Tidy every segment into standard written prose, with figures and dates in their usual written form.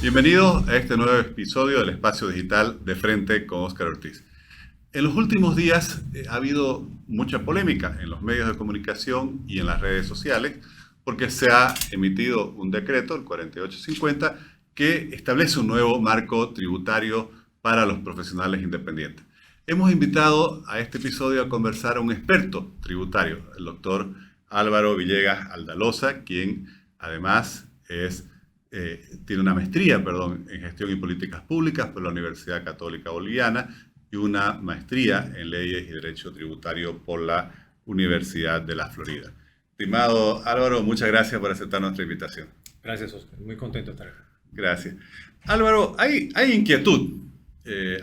Bienvenidos a este nuevo episodio del Espacio Digital de Frente con Óscar Ortiz. En los últimos días ha habido mucha polémica en los medios de comunicación y en las redes sociales porque se ha emitido un decreto, el 4850, que establece un nuevo marco tributario para los profesionales independientes. Hemos invitado a este episodio a conversar a un experto tributario, el doctor Álvaro Villegas Aldaloza, quien además tiene una maestría, en gestión y políticas públicas por la Universidad Católica Boliviana y una maestría en leyes y derecho tributario por la Universidad de la Florida. Estimado Álvaro, muchas gracias por aceptar nuestra invitación. Gracias, Oscar. Muy contento de estar acá. Gracias. Álvaro, hay inquietud,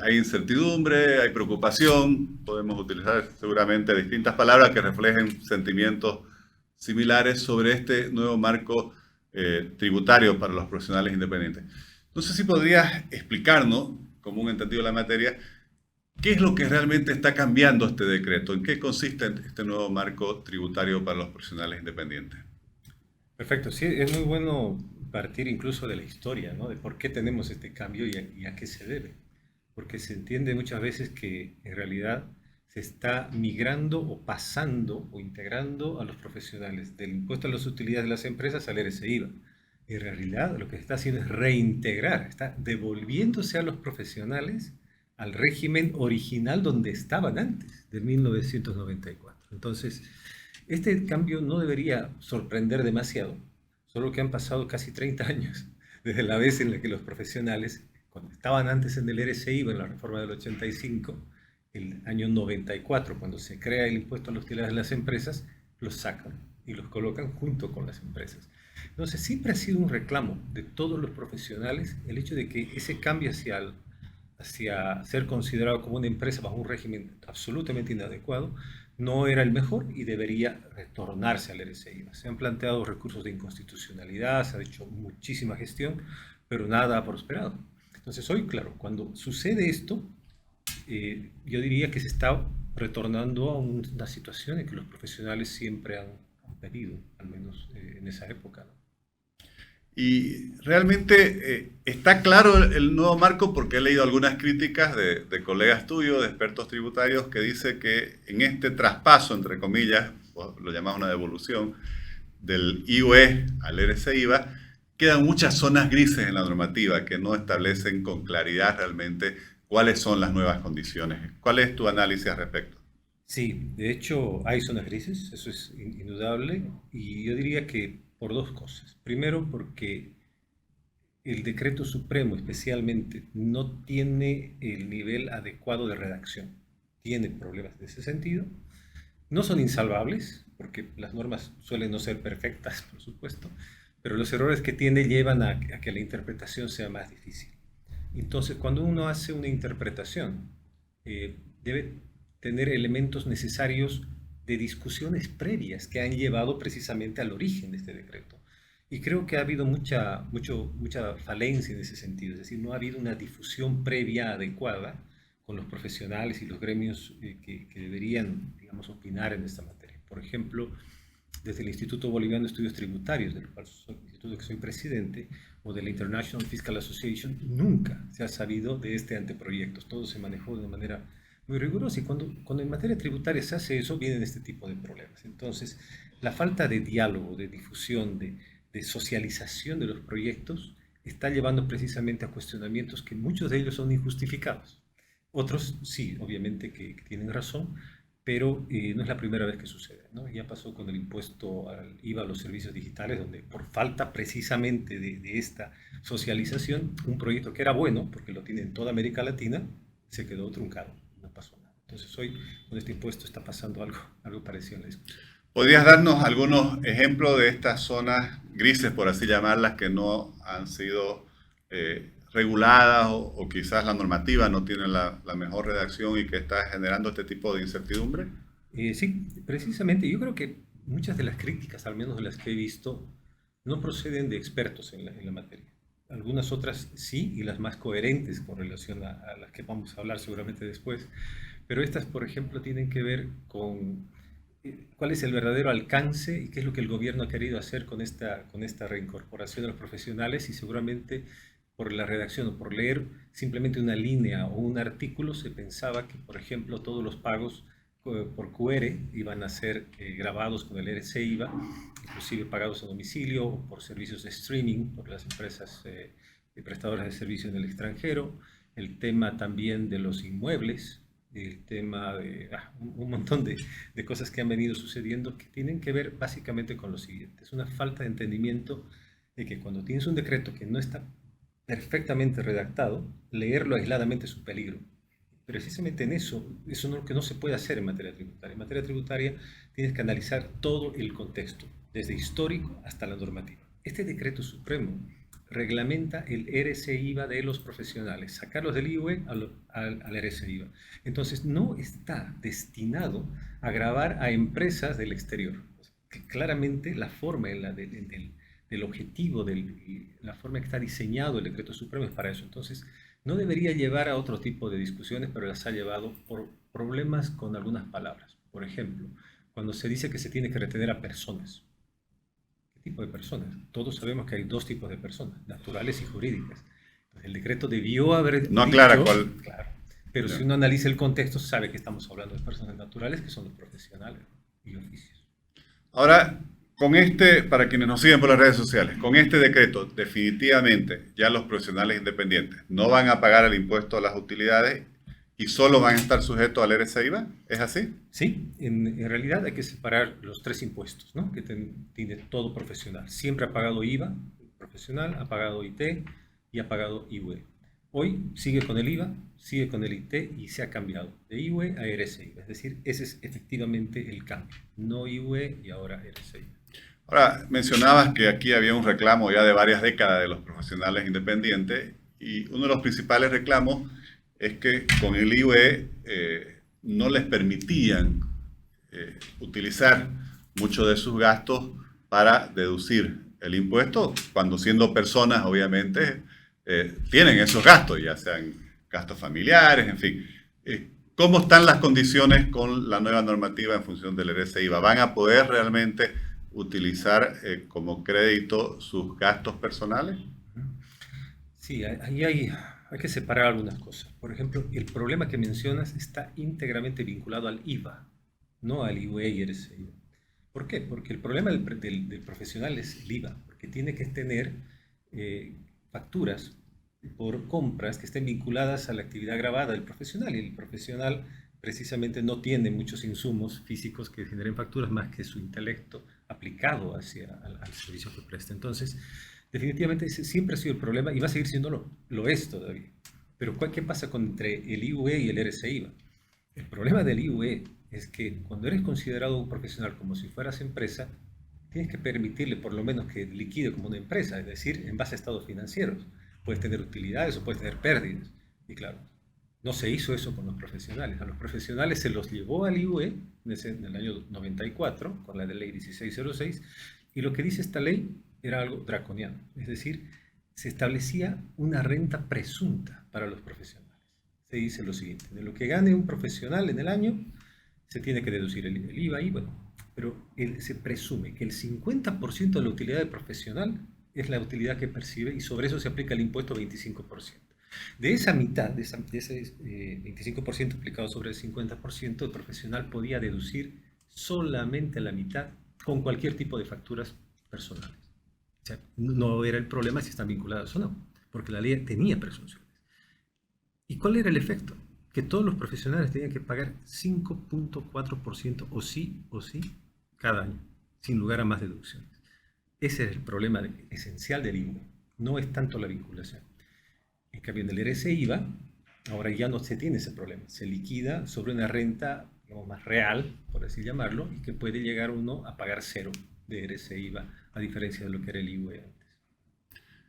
hay incertidumbre, hay preocupación. Podemos utilizar seguramente distintas palabras que reflejen sentimientos similares sobre este nuevo marco tributario para los profesionales independientes. No sé si podrías explicarnos, como un entendido de la materia, qué es lo que realmente está cambiando este decreto, en qué consiste este nuevo marco tributario para los profesionales independientes. Perfecto. Sí, es muy bueno partir incluso de la historia, ¿no? De por qué tenemos este cambio y a qué se debe. Porque se entiende muchas veces que en realidad se está migrando o pasando o integrando a los profesionales del impuesto a las utilidades de las empresas al RSIVA. En realidad lo que se está haciendo es reintegrar, está devolviéndose a los profesionales al régimen original donde estaban antes, de 1994. Entonces, este cambio no debería sorprender demasiado, solo que han pasado casi 30 años desde la vez en la que los profesionales, cuando estaban antes en el RCI, en la reforma del 85, el año 94, cuando se crea el impuesto a las utilidades de las empresas, los sacan y los colocan junto con las empresas. Entonces, siempre ha sido un reclamo de todos los profesionales el hecho de que ese cambio hacia ser considerado como una empresa bajo un régimen absolutamente inadecuado no era el mejor y debería retornarse al RCI. Se han planteado recursos de inconstitucionalidad, se ha hecho muchísima gestión, pero nada ha prosperado. Entonces hoy, claro, cuando sucede esto, yo diría que se está retornando a una situación en que los profesionales siempre han pedido, al menos en esa época, ¿no? Y realmente está claro el nuevo marco porque he leído algunas críticas de colegas tuyos, de expertos tributarios, que dice que en este traspaso, entre comillas, lo llamamos una devolución, del IUE al RCIVA, quedan muchas zonas grises en la normativa que no establecen con claridad realmente cuáles son las nuevas condiciones. ¿Cuál es tu análisis al respecto? Sí, de hecho hay zonas grises, eso es indudable, y yo diría que por dos cosas. Primero, porque el decreto supremo especialmente no tiene el nivel adecuado de redacción. Tiene problemas en ese sentido. No son insalvables, porque las normas suelen no ser perfectas, por supuesto, pero los errores que tiene llevan a que la interpretación sea más difícil. Entonces, cuando uno hace una interpretación, debe tener elementos necesarios de discusiones previas que han llevado precisamente al origen de este decreto. Y creo que ha habido mucha falencia en ese sentido, es decir, no ha habido una difusión previa adecuada con los profesionales y los gremios que deberían, digamos, opinar en esta materia. Por ejemplo, desde el Instituto Boliviano de Estudios Tributarios, del cual instituto que soy presidente, o de la International Fiscal Association, nunca se ha sabido de este anteproyecto. Todo se manejó de una manera muy rigurosa y cuando en materia tributaria se hace eso, vienen este tipo de problemas. Entonces, la falta de diálogo, de difusión, de socialización de los proyectos está llevando precisamente a cuestionamientos que muchos de ellos son injustificados. Otros sí, obviamente que tienen razón, pero no es la primera vez que sucede, ¿no? Ya pasó con el impuesto al IVA a los servicios digitales, donde por falta precisamente de esta socialización, un proyecto que era bueno, porque lo tiene en toda América Latina, se quedó truncado, no pasó nada. Entonces hoy con este impuesto está pasando algo parecido en la discusión. ¿Podrías darnos algunos ejemplos de estas zonas grises, por así llamarlas, que no han sido reguladas o quizás la normativa no tiene la mejor redacción y que está generando este tipo de incertidumbre? Sí, precisamente, yo creo que muchas de las críticas, al menos de las que he visto, no proceden de expertos en la materia. Algunas otras sí, y las más coherentes con relación a las que vamos a hablar seguramente después. Pero estas, por ejemplo, tienen que ver con cuál es el verdadero alcance y qué es lo que el gobierno ha querido hacer con esta reincorporación de los profesionales y seguramente por la redacción o por leer simplemente una línea o un artículo, se pensaba que, por ejemplo, todos los pagos por QR iban a ser grabados con el RC/IVA, inclusive pagados a domicilio o por servicios de streaming por las empresas prestadoras de servicios en el extranjero, el tema también de los inmuebles, el tema de un montón de cosas que han venido sucediendo que tienen que ver básicamente con lo siguiente. Es una falta de entendimiento de que cuando tienes un decreto que no está perfectamente redactado, leerlo aisladamente es un peligro. Precisamente en eso es lo que no se puede hacer en materia tributaria. En materia tributaria tienes que analizar todo el contexto, desde histórico hasta la normativa. Este decreto supremo reglamenta el RC/IVA de los profesionales, sacarlos del IVA al RC/IVA. Entonces no está destinado a gravar a empresas del exterior. Que claramente la forma del objetivo, la forma que está diseñado el decreto supremo es para eso. Entonces no debería llevar a otro tipo de discusiones, pero las ha llevado por problemas con algunas palabras. Por ejemplo, cuando se dice que se tiene que retener a personas. Tipo de personas. Todos sabemos que hay dos tipos de personas, naturales y jurídicas. El decreto debió haber no aclara cuál. Claro, pero si uno analiza el contexto, sabe que estamos hablando de personas naturales, que son los profesionales y oficios. Ahora, con para quienes nos siguen por las redes sociales, con este decreto, definitivamente ya los profesionales independientes no van a pagar el impuesto a las utilidades y solo van a estar sujetos al RC/IVA. ¿Es así? Sí, en realidad hay que separar los tres impuestos, ¿no? Que tiene todo profesional. Siempre ha pagado IVA profesional, ha pagado IT y ha pagado IVE. Hoy sigue con el IVA, sigue con el IT y se ha cambiado de IVE a RC/IVA. Es decir, ese es efectivamente el cambio. No IVE y ahora RC/IVA. Ahora, mencionabas que aquí había un reclamo ya de varias décadas de los profesionales independientes y uno de los principales reclamos es que con el IVE no les permitían utilizar muchos de sus gastos para deducir el impuesto, cuando siendo personas, obviamente, tienen esos gastos, ya sean gastos familiares, en fin. ¿Cómo están las condiciones con la nueva normativa en función del RC/IVA? ¿Van a poder realmente utilizar como crédito sus gastos personales? Sí, ahí hay que separar algunas cosas. Por ejemplo, el problema que mencionas está íntegramente vinculado al IVA, no al IVE y RC/IVA. ¿Por qué? Porque el problema del profesional es el IVA, porque tiene que tener facturas por compras que estén vinculadas a la actividad gravada del profesional, y el profesional precisamente no tiene muchos insumos físicos que generen facturas más que su intelecto aplicado al servicio que presta. Entonces, definitivamente ese siempre ha sido el problema y va a seguir siendo lo es todavía. Pero ¿qué pasa entre el IVE y el RC/IVA? El problema del IVE es que cuando eres considerado un profesional como si fueras empresa, tienes que permitirle por lo menos que liquide como una empresa, es decir, en base a estados financieros. Puedes tener utilidades o puedes tener pérdidas. Y claro, no se hizo eso con los profesionales. A los profesionales se los llevó al IVE en el año 94, con la de ley 1606, y lo que dice esta ley era algo draconiano. Es decir, se establecía una renta presunta para los profesionales. Se dice lo siguiente: de lo que gane un profesional en el año, se tiene que deducir el IVA, y bueno, pero se presume que el 50% de la utilidad del profesional es la utilidad que percibe, y sobre eso se aplica el impuesto 25%. De esa mitad, de ese 25% aplicado sobre el 50%, el profesional podía deducir solamente la mitad con cualquier tipo de facturas personales. O sea, no era el problema si están vinculadas o no, porque la ley tenía presunciones. ¿Y cuál era el efecto? Que todos los profesionales tenían que pagar 5.4% o sí cada año, sin lugar a más deducciones. Ese es el problema esencial del IVA, no es tanto la vinculación. En cambio, en el RC/IVA, ahora ya no se tiene ese problema, se liquida sobre una renta, digamos, más real, por así llamarlo, y que puede llegar uno a pagar cero de RC/IVA, a diferencia de lo que era el IVA antes.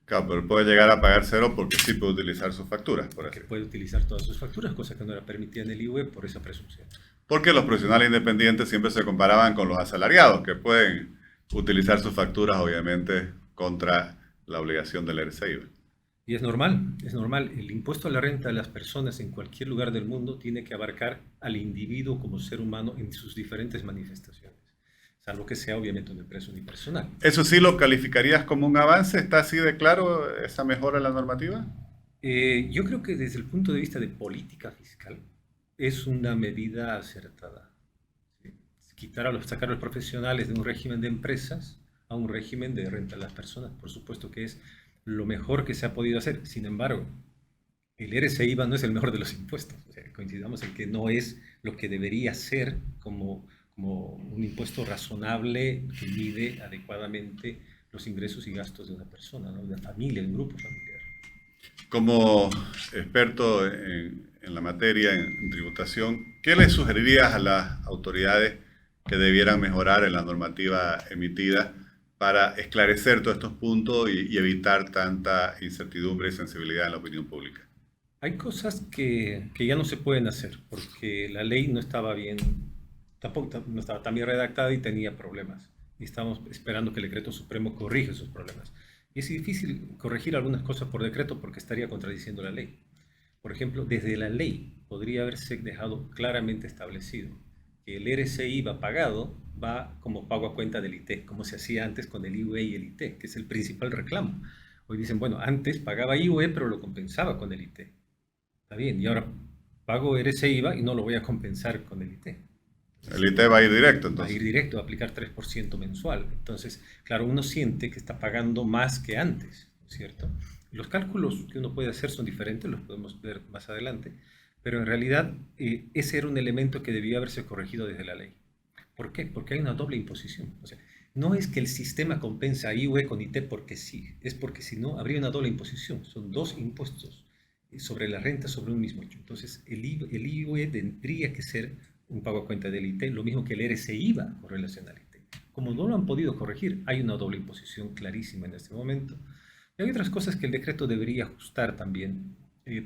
Claro, pero puede llegar a pagar cero porque sí puede utilizar sus facturas, por así. Que puede utilizar todas sus facturas, cosa que no era permitida en el IVA por esa presunción. Porque los profesionales independientes siempre se comparaban con los asalariados, que pueden utilizar sus facturas, obviamente, contra la obligación del RC/IVA. Y es normal. El impuesto a la renta de las personas en cualquier lugar del mundo tiene que abarcar al individuo como ser humano en sus diferentes manifestaciones. salvo que sea obviamente una empresa unipersonal. ¿Eso sí lo calificarías como un avance? ¿Está así de claro esa mejora en la normativa? Yo creo que desde el punto de vista de política fiscal es una medida acertada. ¿Sí? Sacar a los profesionales de un régimen de empresas a un régimen de renta a las personas, por supuesto que es lo mejor que se ha podido hacer. Sin embargo, el RCIVA no es el mejor de los impuestos. O sea, coincidamos en que no es lo que debería ser como un impuesto razonable que mide adecuadamente los ingresos y gastos de una persona, ¿no? De una familia, de un grupo familiar. Como experto en la materia, en tributación, ¿qué le sugerirías a las autoridades que debieran mejorar en la normativa emitida para esclarecer todos estos puntos y evitar tanta incertidumbre y sensibilidad en la opinión pública? Hay cosas que ya no se pueden hacer porque la ley no estaba bien, tampoco no estaba tan bien redactada y tenía problemas. Y estamos esperando que el decreto supremo corrija esos problemas. Y es difícil corregir algunas cosas por decreto porque estaría contradiciendo la ley. Por ejemplo, desde la ley podría haberse dejado claramente establecido que el RCI pagado va como pago a cuenta del IT, como se hacía antes con el IUE y el IT, que es el principal reclamo. Hoy dicen, bueno, antes pagaba IUE, pero lo compensaba con el IT. Está bien, y ahora pago ese IVA y no lo voy a compensar con el IT. El Entonces, IT va a ir directo, va a ir entonces. directo, a aplicar 3% mensual. Entonces, claro, uno siente que está pagando más que antes, ¿no es cierto? Los cálculos que uno puede hacer son diferentes, los podemos ver más adelante, pero en realidad ese era un elemento que debía haberse corregido desde la ley. ¿Por qué? Porque hay una doble imposición. O sea, no es que el sistema compensa a IUE con IT porque sí, es porque si no habría una doble imposición. Son dos impuestos sobre la renta sobre un mismo hecho. Entonces, el IUE tendría que ser un pago a cuenta del IT, lo mismo que el RCIVA con relación al IT. Como no lo han podido corregir, hay una doble imposición clarísima en este momento. Y hay otras cosas que el decreto debería ajustar también,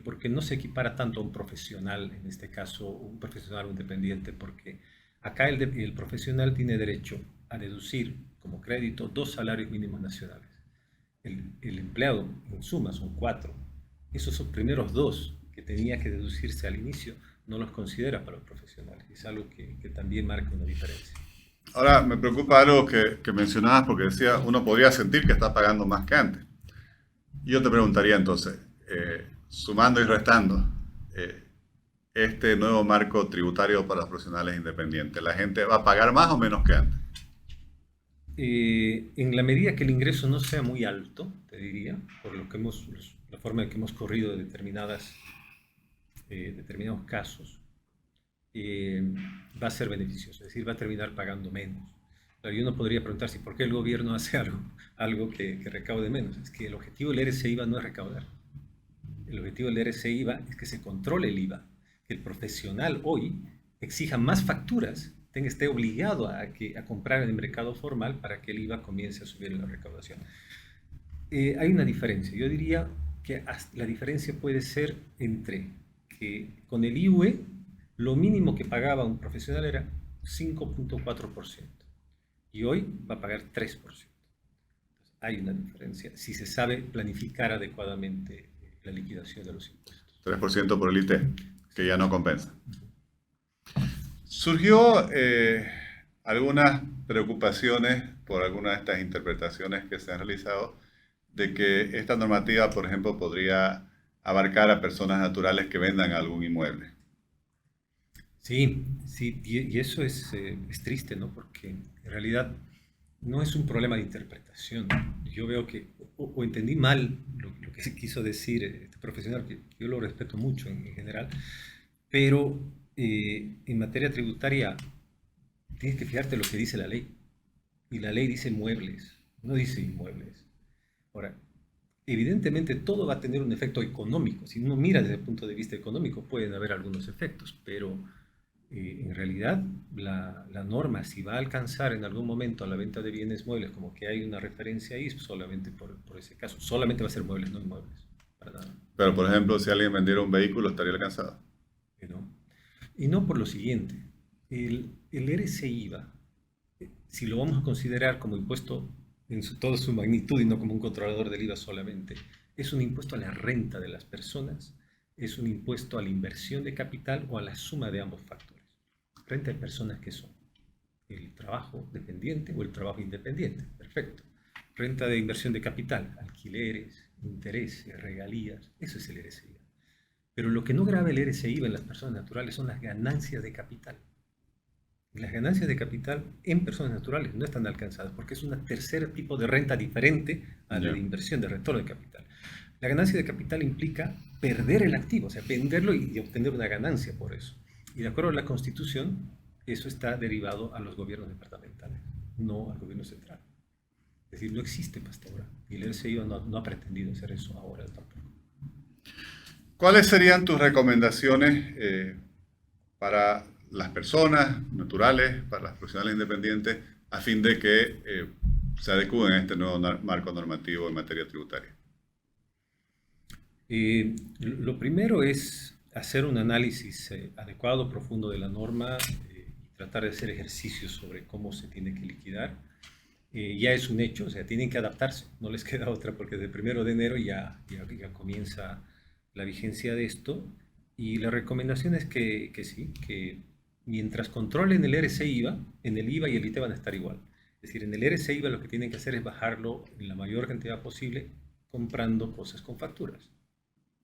porque no se equipara tanto a un profesional, en este caso un profesional o independiente, porque acá el profesional tiene derecho a deducir como crédito 2 salarios mínimos nacionales. El empleado, en suma, son 4. Esos son primeros 2 que tenía que deducirse al inicio, no los considera para los profesionales. Es algo que también marca una diferencia. Ahora, me preocupa algo que mencionabas porque decía, uno podría sentir que está pagando más que antes. Y yo te preguntaría entonces, sumando y restando, eh, este nuevo marco tributario para los profesionales independientes, ¿la gente va a pagar más o menos que antes? En la medida que el ingreso no sea muy alto, te diría, por lo que la forma en que hemos corrido determinados casos, va a ser beneficioso, es decir, va a terminar pagando menos. Claro, y uno podría preguntarse, ¿por qué el gobierno hace algo que recaude menos? Es que el objetivo del RCIVA no es recaudar. El objetivo del RCIVA es que se controle el IVA, que el profesional hoy exija más facturas, esté obligado a comprar en el mercado formal para que el IVA comience a subir en la recaudación. Hay una diferencia. Yo diría que la diferencia puede ser entre que con el IUE lo mínimo que pagaba un profesional era 5,4% y hoy va a pagar 3%. Entonces, hay una diferencia si se sabe planificar adecuadamente la liquidación de los impuestos. 3% por el IT, que ya no compensa. Surgió algunas preocupaciones por algunas de estas interpretaciones que se han realizado de que esta normativa, por ejemplo, podría abarcar a personas naturales que vendan algún inmueble. Sí, sí, y eso es triste, ¿no? Porque en realidad no es un problema de interpretación. Yo veo que o entendí mal lo que se quiso decir este profesional, que yo lo respeto mucho en general, pero en materia tributaria tienes que fijarte lo que dice la ley. Y la ley dice muebles, no dice inmuebles. Ahora, evidentemente todo va a tener un efecto económico. Si uno mira desde el punto de vista económico, pueden haber algunos efectos, pero en realidad la norma, si va a alcanzar en algún momento a la venta de bienes muebles, como que hay una referencia ahí, solamente por ese caso, solamente va a ser muebles, no inmuebles, para nada. Pero, por ejemplo, si alguien vendiera un vehículo, estaría alcanzado. ¿No? Y no por lo siguiente, el RCIVA, si lo vamos a considerar como impuesto en toda su magnitud y no como un controlador del IVA solamente, es un impuesto a la renta de las personas, es un impuesto a la inversión de capital o a la suma de ambos factores. Renta de personas, ¿qué son? el trabajo dependiente o el trabajo independiente. Perfecto. Renta de inversión de capital, alquileres, intereses, regalías, eso es el RCIVA. Pero lo que no grava el RCIVA en las personas naturales son las ganancias de capital. Y las ganancias de capital en personas naturales no están alcanzadas porque es un tercer tipo de renta diferente a la de inversión, de retorno de capital. La ganancia de capital implica perder el activo, o sea, venderlo y obtener una ganancia por eso. Y de acuerdo a la Constitución, eso está derivado a los gobiernos departamentales, no al gobierno central. Es decir, no existe hasta ahora. Y el RCIVA no ha pretendido hacer eso ahora tampoco. ¿Cuáles serían tus recomendaciones para las personas naturales, para las profesionales independientes, a fin de que se adecúen a este nuevo marco normativo en materia tributaria? Lo primero es hacer un análisis adecuado, profundo de la norma y tratar de hacer ejercicios sobre cómo se tiene que liquidar. Ya es un hecho, o sea, tienen que adaptarse, no les queda otra porque desde el 1 de enero ya comienza la vigencia de esto. Y la recomendación es que sí, que mientras controlen el RCIVA, en el IVA y el ITE van a estar igual. Es decir, en el RCIVA lo que tienen que hacer es bajarlo en la mayor cantidad posible comprando cosas con facturas.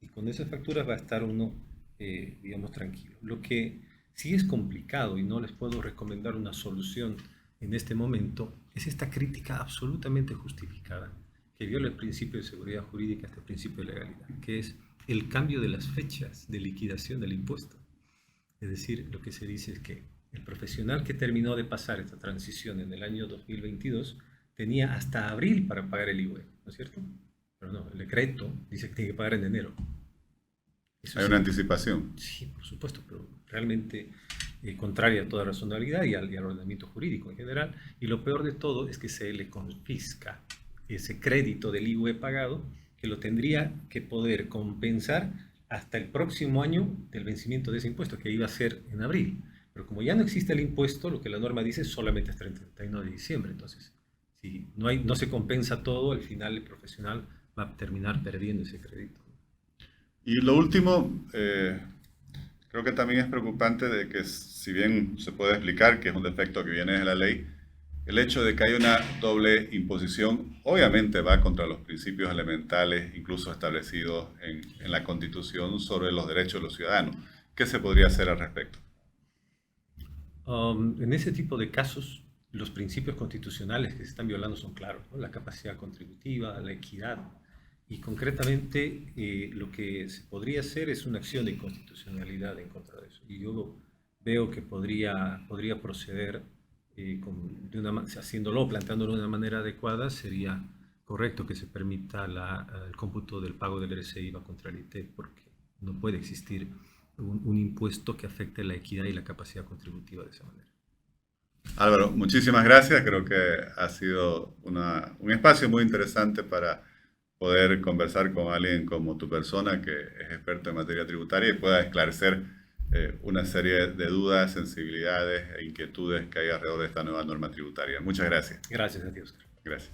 Y con esas facturas va a estar uno, digamos, tranquilo. Lo que sí es complicado y no les puedo recomendar una solución en este momento es esta crítica absolutamente justificada que viola el principio de seguridad jurídica, este principio de legalidad, que es el cambio de las fechas de liquidación del impuesto. Es decir, lo que se dice es que el profesional que terminó de pasar esta transición en el año 2022 tenía hasta abril para pagar el IVA, ¿no es cierto? Pero no, el decreto dice que tiene que pagar en enero. Eso ¿Hay una anticipación? Sí, por supuesto, pero realmente contraria a toda razonabilidad y al ordenamiento jurídico en general. Y lo peor de todo es que se le confisca ese crédito del IVA pagado que lo tendría que poder compensar hasta el próximo año del vencimiento de ese impuesto, que iba a ser en abril. Pero como ya no existe el impuesto, lo que la norma dice es solamente hasta el 31 de diciembre. Entonces, si no se compensa todo, al final el profesional va a terminar perdiendo ese crédito. Y lo último, creo que también es preocupante de que, si bien se puede explicar que es un defecto que viene de la ley, el hecho de que haya una doble imposición obviamente va contra los principios elementales, incluso establecidos en la Constitución, sobre los derechos de los ciudadanos. ¿Qué se podría hacer al respecto? En ese tipo de casos, los principios constitucionales que se están violando son claros, ¿no? La capacidad contributiva, la equidad. Y concretamente lo que se podría hacer es una acción de inconstitucionalidad en contra de eso. Y yo veo que podría proceder haciéndolo, planteándolo de una manera adecuada. Sería correcto que se permita el cómputo del pago del RCIVA contra el ITE, porque no puede existir un impuesto que afecte la equidad y la capacidad contributiva de esa manera. Álvaro, muchísimas gracias. Creo que ha sido un espacio muy interesante para poder conversar con alguien como tu persona, que es experto en materia tributaria y pueda esclarecer una serie de dudas, sensibilidades e inquietudes que hay alrededor de esta nueva norma tributaria. Muchas gracias. Gracias a ti, Oscar. Gracias.